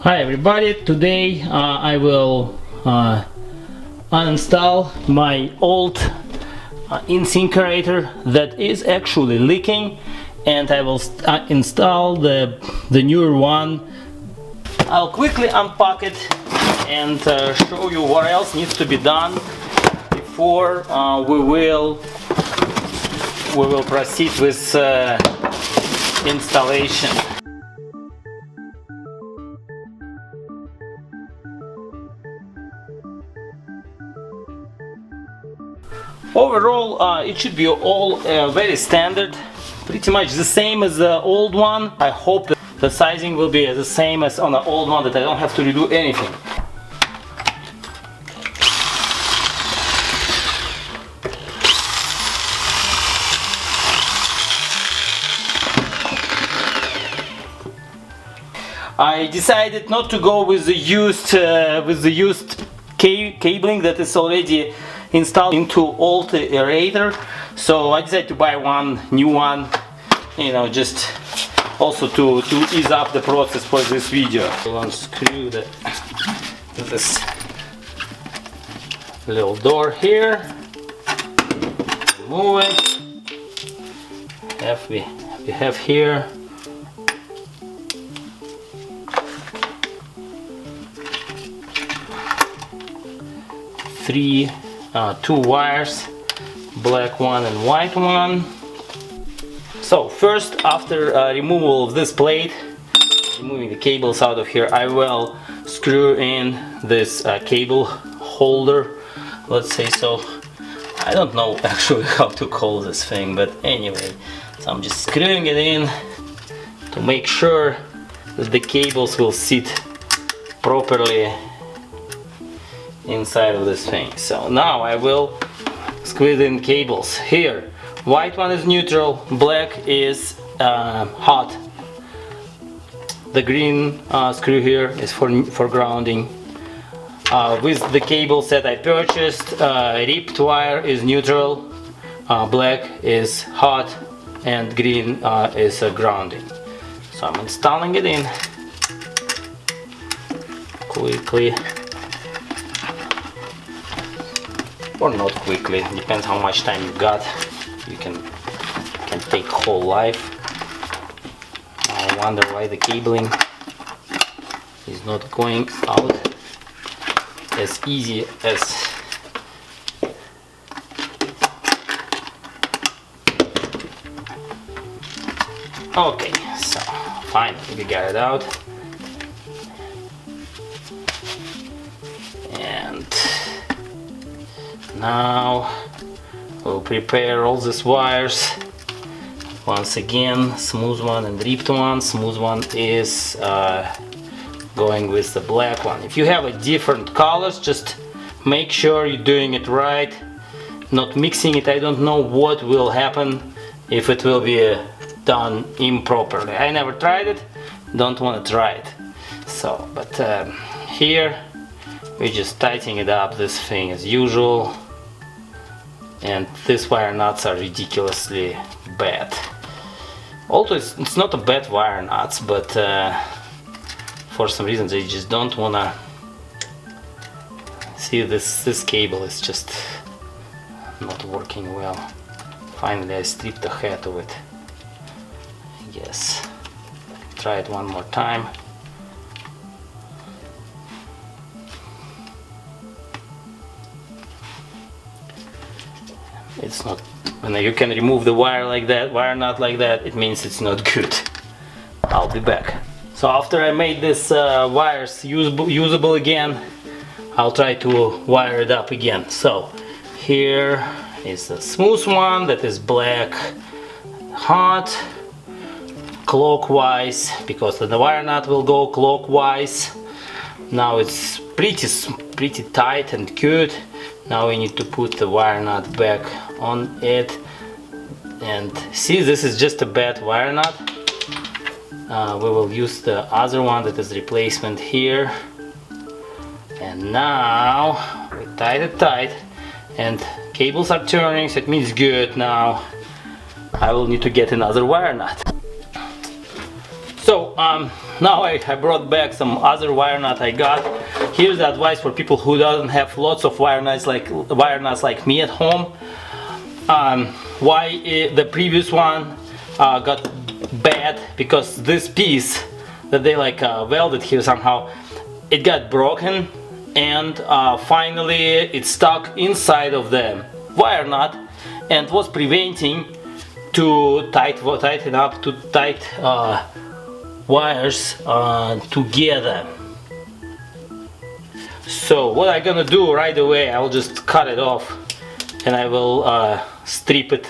Hi everybody, today I will uninstall my old InSinkErator that is actually leaking, and I will install the newer one. I'll quickly unpack it and show you what else needs to be done before we will proceed with installation. Overall, it should be all very standard, pretty much the same as the old one. I hope that the sizing will be the same as on the old one, that I don't have to redo anything. I decided not to go with the used cabling that is already installed into old aerator, so I decided to buy one new one, you know, just also to ease up the process for this video. We'll unscrew this little door here, remove it. We have here two wires, black one and white one. So first, after removal of this plate, removing the cables out of here, I will screw in this cable holder, let's say so. I don't know actually how to call this thing, but anyway, so I'm just screwing it in to make sure that the cables will sit properly inside of this thing. So now I will squeeze in cables here. White one is neutral, black is hot. The green screw here is for grounding. With the cables that I purchased, ripped wire is neutral, black is hot, and green is grounding. So I'm installing it in quickly. Or not quickly, depends how much time you got. You can take whole life. I wonder why the cabling is not going out as easy as okay, so finally we got it out. And now we'll prepare all these wires. Once again, smooth one and ripped one. Smooth one is going with the black one. If you have a different colors, just make sure you're doing it right, not mixing it. I don't know what will happen if it will be done improperly. I never tried it, don't want to try it. So, but here we're just tightening it up, this thing as usual. And these wire nuts are ridiculously bad. Although it's not a bad wire nuts, but for some reason they just don't wanna see this cable is just not working well. Finally I stripped the head of it. Yes. Try it one more time. It's not, when you can remove the wire like that, wire nut like that, it means it's not good. I'll be back. So after I made this wires usable again, I'll try to wire it up again. So here is the smooth one that is black, hot, clockwise, because the wire nut will go clockwise. Now it's pretty tight and good. Now we need to put the wire nut back on it, and see, this is just a bad wire nut. We will use the other one that is replacement here, and now we tie it tight, and cables are turning, so it means good. Now I will need to get another wire nut. So now I brought back some other wire nut I got. Here's the advice for people who doesn't have lots of wire nuts like me at home. Why the previous one got bad, because this piece that they like welded here somehow, it got broken, and finally it stuck inside of the wire nut and was preventing to tighten up to tight wires together. So what I'm gonna do right away, I'll just cut it off, and I will strip a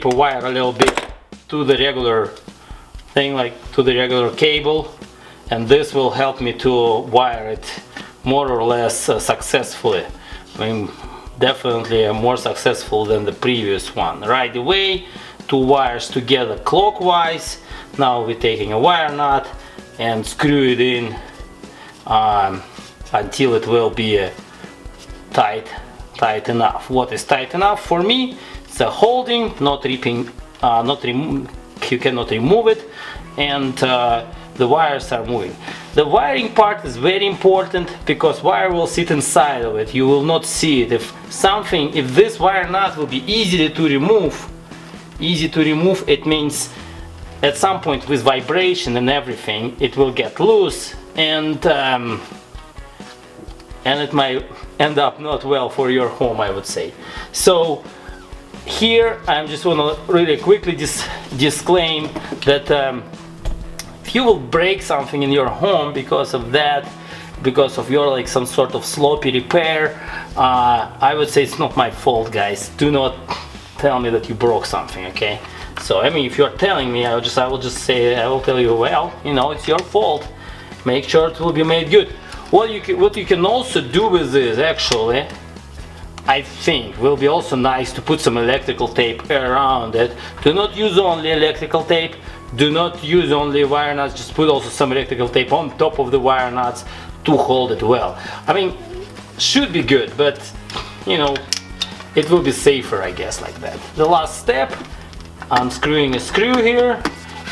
wire a little bit to the regular thing, like to the regular cable, and this will help me to wire it more or less successfully. I mean, definitely more successful than the previous one. Right away, two wires together clockwise. Now we're taking a wire nut and screw it in until it will be tight enough. What is tight enough for me? It's a holding, not ripping, you cannot remove it, and the wires are moving. The wiring part is very important, because wire will sit inside of it. You will not see it. If this wire nut will be easy to remove, it means at some point with vibration and everything it will get loose, and it might end up not well for your home, I would say. So here I just want to really quickly disclaim that if you will break something in your home because of that, because of your like some sort of sloppy repair, I would say it's not my fault, guys. Do not tell me that you broke something, okay? So I mean, if you're telling me, I will tell you, well, you know, it's your fault. Make sure it will be made good. What you can also do with this, actually, I think will be also nice to put some electrical tape around it. Do not use only electrical tape. Do not use only wire nuts. Just put also some electrical tape on top of the wire nuts to hold it well. I mean, should be good, but you know, it will be safer, I guess, like that. The last step, unscrewing a screw here,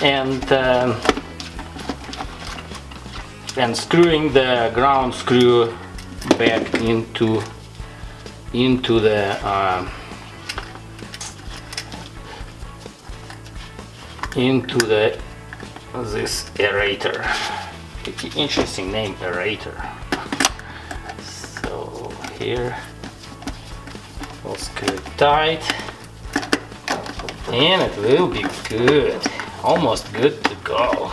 and screwing the ground screw back into this aerator. Pretty interesting name, aerator. So here we'll screw it tight, and it will be good, almost good to go.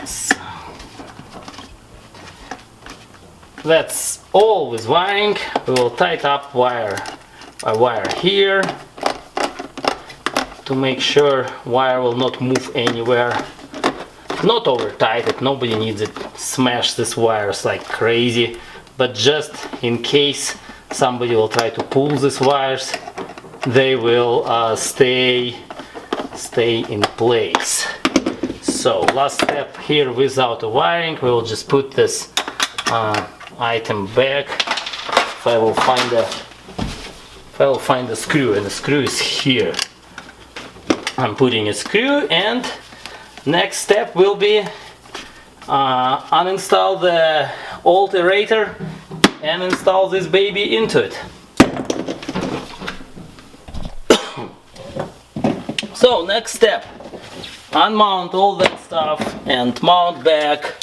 So that's all with wiring. We will tighten up a wire here to make sure wire will not move anywhere. Not over tight it, nobody needs it. Smash these wires like crazy, but just in case somebody will try to pull these wires, they will stay in place. So last step here without the wiring, we will just put this item back. If I will find the screw, and the screw is here. I'm putting a screw, and next step will be uninstall the old aerator and install this baby into it. So next step, unmount all that stuff and mount back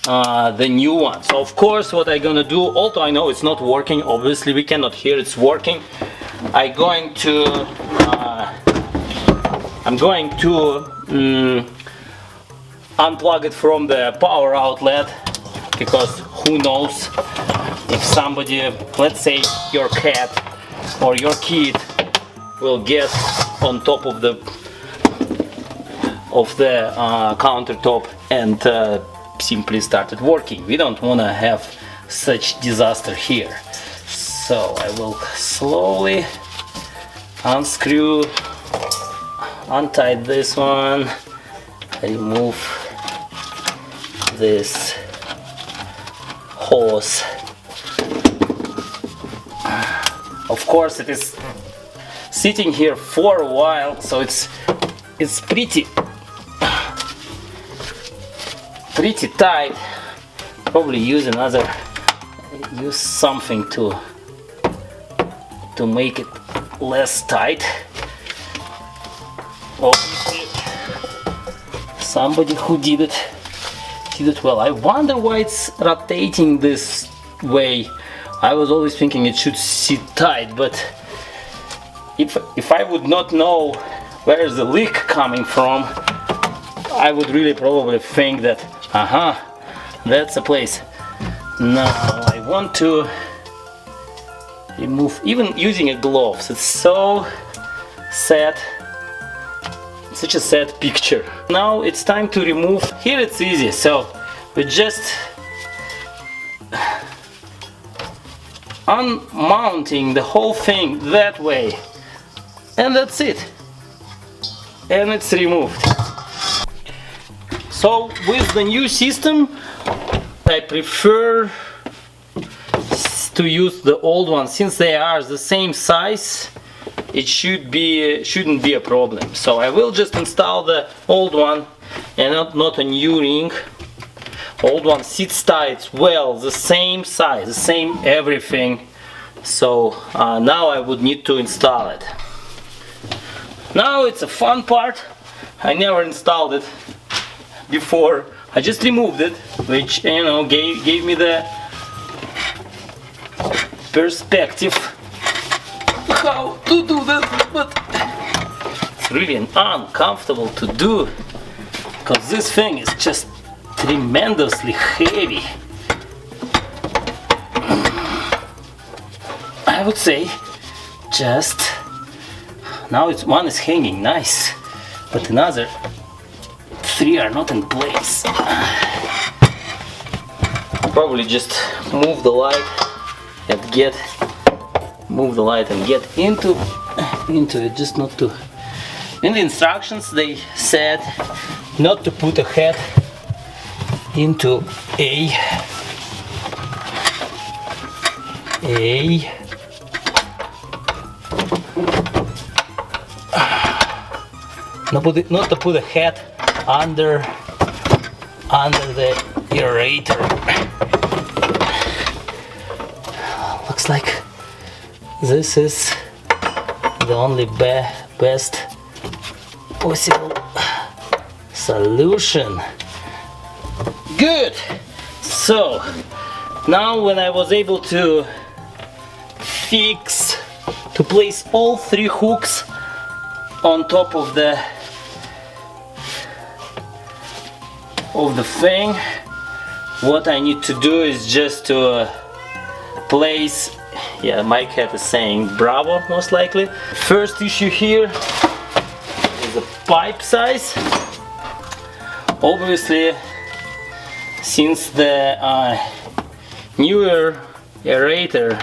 the new one. So of course what I'm gonna do, although I know it's not working, obviously we cannot hear it's working, I'm going to unplug it from the power outlet, because who knows if somebody, let's say your cat or your kid, will get on top of the countertop and simply started working. We don't want to have such disaster here. So I will slowly unscrew, untie this one, remove this hose. Of course it is sitting here for a while, so it's pretty pretty tight. Probably use something to make it less tight. Obviously, somebody who did it well. I wonder why it's rotating this way. I was always thinking it should sit tight, but if I would not know where is the leak coming from, I would really probably think that, that's the place. Now I want to remove, even using a gloves, it's so sad, such a sad picture. Now it's time to remove. Here it's easy, so we just unmounting the whole thing that way, and that's it, and it's removed. So with the new system I prefer to use the old one, since they are the same size. It shouldn't be a problem. So I will just install the old one and not a new ring. Old one sits tight well, the same size, the same everything. So now I would need to install it. Now it's a fun part. I never installed it before. I just removed it, which gave me the perspective how to do that, but it's really uncomfortable to do because this thing is just tremendously heavy. I would say just now one is hanging nice, but another 3 are not in place. Probably just move the light and get into it, just not to. In the instructions they said not to put a head into not to put a head under the aerator. Looks like this is the only best possible solution. Good. So now when I was able to place all 3 hooks on top of the thing, what I need to do is just to place, my cat is saying bravo most likely. First issue here is the pipe size. Obviously, since the newer aerator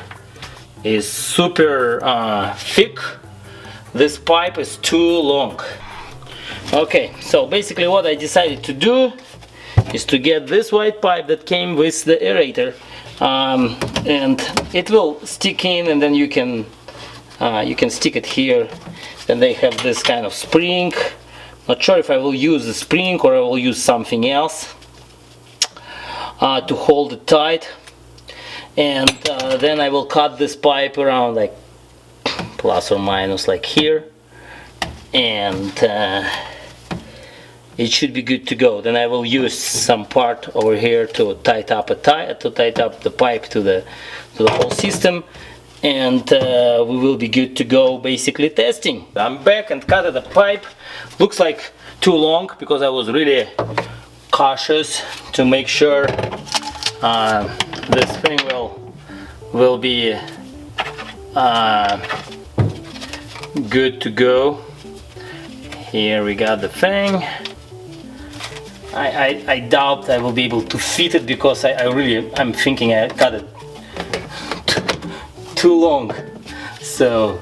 is super thick, this pipe is too long. Okay, so basically what I decided to do is to get this white pipe that came with the aerator, and it will stick in, and then you can stick it here. Then they have this kind of spring. Not sure if I will use the spring or I will use something else to hold it tight. And then I will cut this pipe around like plus or minus like here, and it should be good to go. Then I will use some part over here to tighten up the pipe to the whole system, and we will be good to go basically testing. I'm back and cut the pipe. Looks like too long because I was really cautious to make sure this thing will be good to go. Here we got the thing. I doubt I will be able to fit it because I'm thinking I cut it too long. So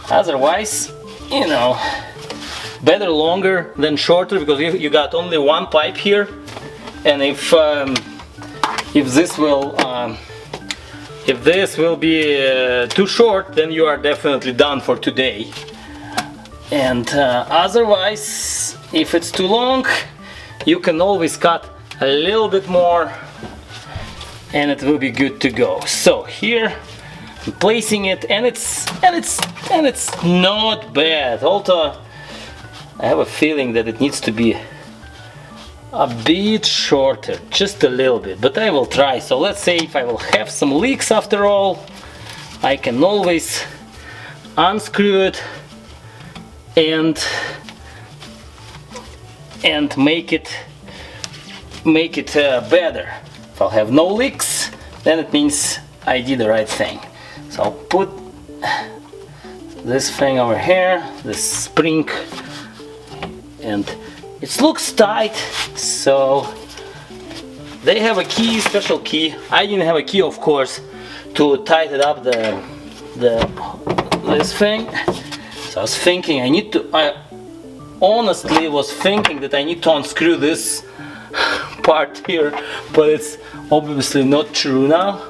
otherwise, better longer than shorter, because you got only one pipe here, and if this will be too short, then you are definitely done for today. And otherwise, if it's too long, you can always cut a little bit more and it will be good to go. So here I'm placing it, and it's not bad, although I have a feeling that it needs to be a bit shorter, just a little bit, but I will try. So let's say if I will have some leaks after all, I can always unscrew it and make it better. If I'll have no leaks, then it means I did the right thing. So I'll put this thing over here, this spring, and it looks tight, so they have a key, special key. I didn't have a key, of course, to tighten up this thing. So I was thinking I honestly was thinking that I need to unscrew this part here, but it's obviously not true now.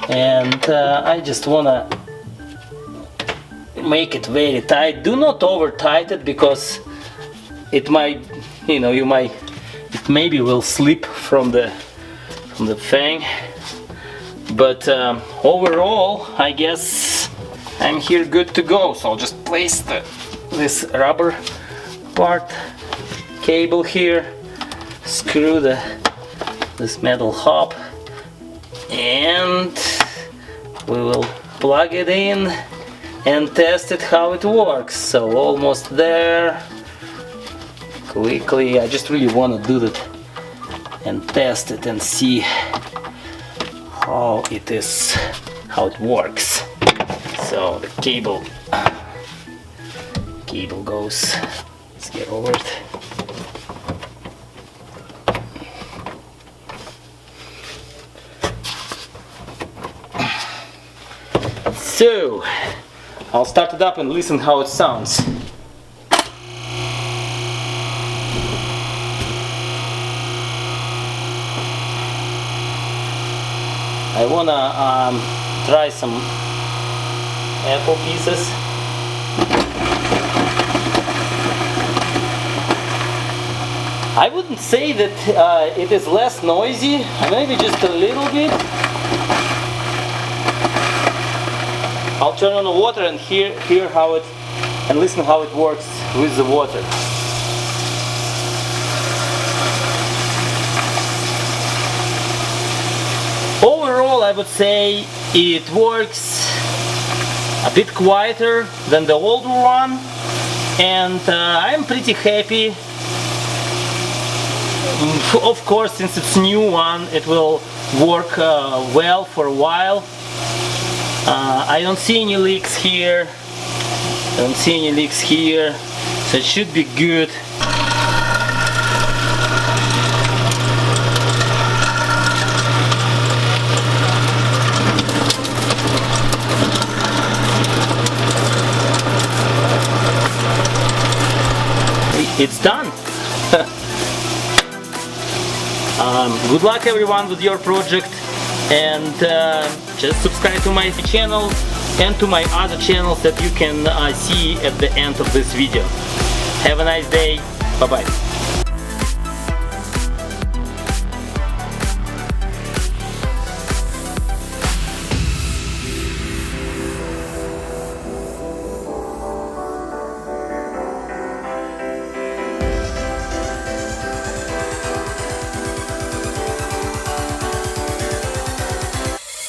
And I just wanna make it very tight. Do not over tighten it, because it might, it maybe will slip from the thing. But overall, I guess I'm here good to go. So I'll just place this rubber part cable here, screw this metal hub, and we will plug it in and test it how it works. So almost there. Quickly, I just really want to do that and test it and see how it is, how it works. So the cable goes. Let's get over it. So I'll start it up and listen how it sounds. I wanna try some apple pieces. I wouldn't say that it is less noisy, maybe just a little bit. I'll turn on the water and hear how it, and listen how it works with the water. Overall, I would say it works a bit quieter than the older one, and I'm pretty happy. Of course, since it's a new one, it will work well for a while. I don't see any leaks here. So it should be good. It's done. Good luck everyone with your project, and just subscribe to my channel and to my other channels that you can see at the end of this video. Have a nice day. Bye bye.